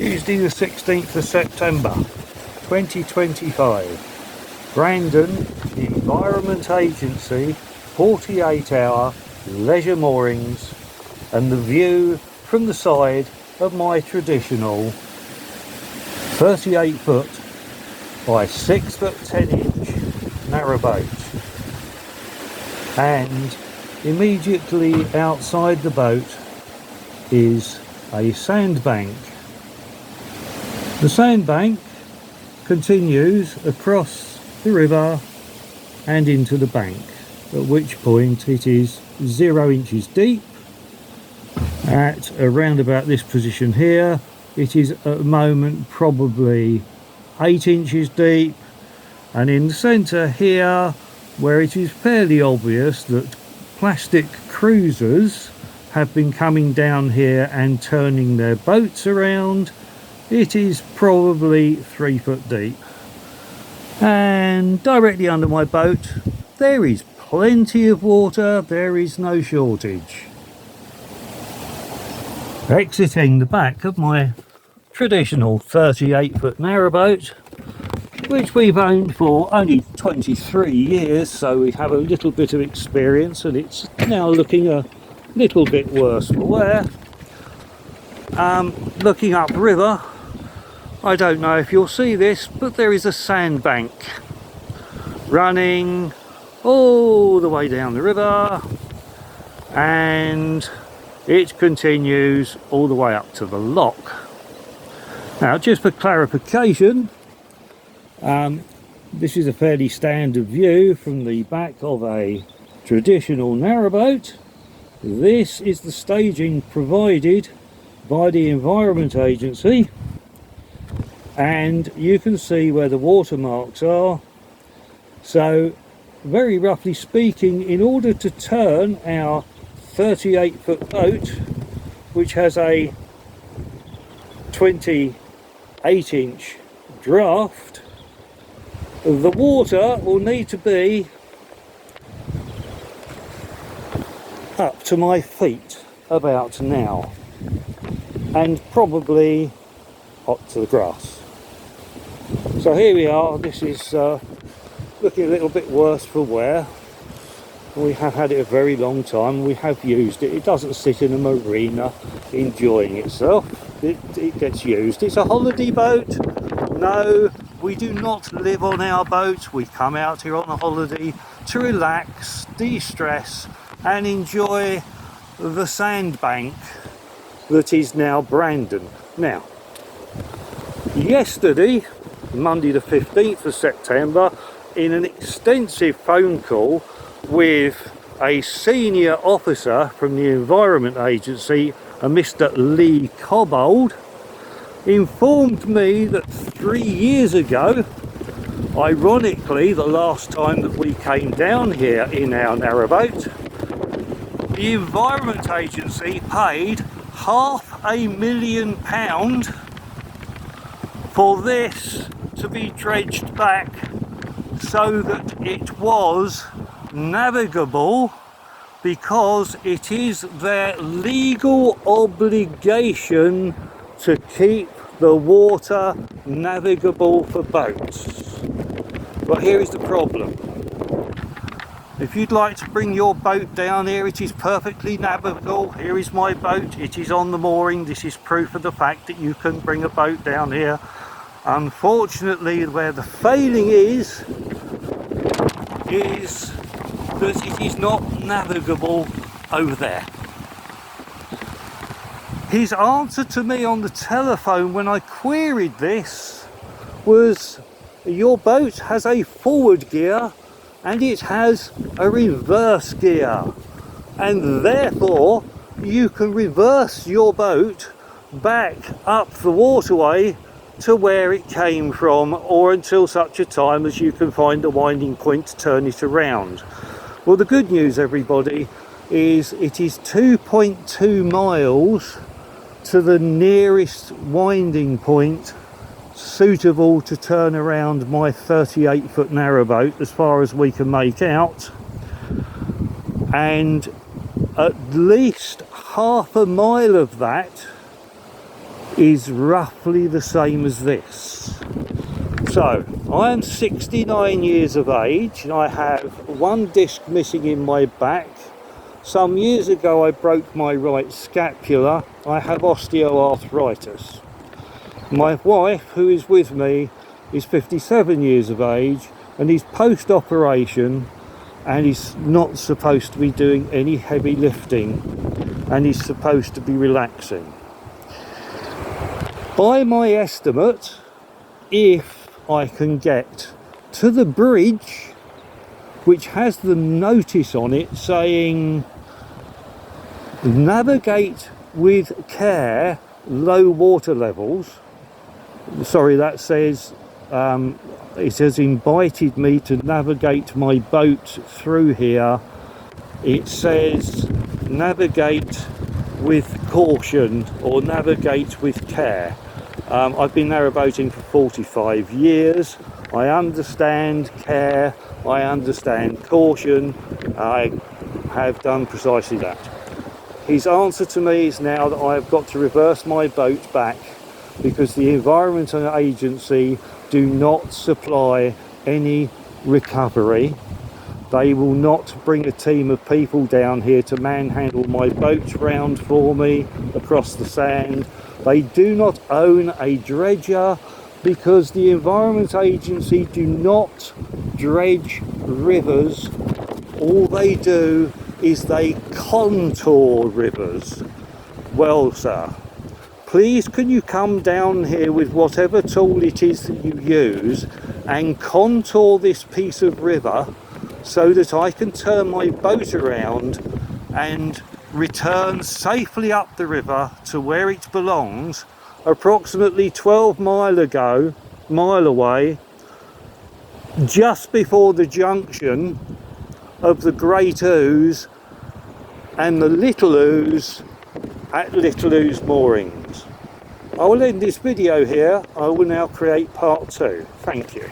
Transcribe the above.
Tuesday the 16th of September 2025. Brandon Environment Agency 48-hour leisure moorings, and the view from the side of my traditional 38 foot by 6 foot 10 inch narrowboat, and immediately outside the boat is a sandbank. The sandbank continues across the river and into the bank, at which point it is 0 inches deep. At around about this position here, it is at the moment probably 8 inches deep, and in the centre here, where it is fairly obvious that plastic cruisers have been coming down here and turning their boats around, it is probably 3 foot deep. And directly under my boat there is plenty of water, there is no shortage. Exiting the back of my traditional 38 foot narrowboat, which we've owned for only 23 years, so we have a little bit of experience, and it's now looking a little bit worse for wear. Looking upriver, I don't know if you'll see this, but there is a sandbank running all the way down the river, and it continues all the way up to the lock. Now, just for clarification, this is a fairly standard view from the back of a traditional narrowboat. This is the staging provided by the Environment Agency, and you can see where the watermarks are. So very roughly speaking, in order to turn our 38 foot boat, which has a 28 inch draft, the water will need to be up to my feet about now, and probably up to the grass. So here we are. This is looking a little bit worse for wear. We have had it a very long time. We have used it. It doesn't sit in a marina enjoying itself. It gets used. It's a holiday boat. No, we do not live on our boat. We come out here on a holiday to relax, de-stress and enjoy the sandbank that is now Brandon. Now, yesterday, Monday the 15th of September, in an extensive phone call with a senior officer from the Environment Agency, a Mr. Lee Cobbold, informed me that 3 years ago, ironically the last time that we came down here in our narrowboat, the Environment Agency paid £500,000 for this to be dredged back so that it was navigable, because it is their legal obligation to keep the water navigable for boats. But here is the problem. If you'd like to bring your boat down here, it is perfectly navigable. Here is my boat, it is on the mooring. This is proof of the fact that you can bring a boat down here. Unfortunately, where the failing is that it is not navigable over there. His answer to me on the telephone when I queried this was, your boat has a forward gear and it has a reverse gear, and therefore you can reverse your boat back up the waterway to where it came from, or until such a time as you can find a winding point to turn it around. Well, the good news, everybody, is it is 2.2 miles to the nearest winding point suitable to turn around my 38 foot narrowboat, as far as we can make out, and at least half a mile of that is roughly the same as this. So I am 69 years of age and I have one disc missing in my back. Some years ago I broke my right scapula. I have osteoarthritis. My wife, who is with me, is 57 years of age and is post-operation and is not supposed to be doing any heavy lifting and is supposed to be relaxing. By my estimate, if I can get to the bridge, which has the notice on it saying navigate with care, low water levels. Sorry, that says it has invited me to navigate my boat through here. It says navigate with caution or navigate with care. I've been narrowboating for 45 years. I understand care, I understand caution, I have done precisely that. His answer to me is now that I have got to reverse my boat back because the Environment Agency do not supply any recovery. They will not bring a team of people down here to manhandle my boat round for me across the sand. They do not own a dredger because the Environment Agency do not dredge rivers. All they do is they contour rivers. Well, sir, please can you come down here with whatever tool it is that you use and contour this piece of river so that I can turn my boat around and return safely up the river to where it belongs, approximately 12 mile away, just before the junction of the Great Ouse and the Little Ouse at Little Ouse Moorings. I will end this video here. I will now create part 2. Thank you.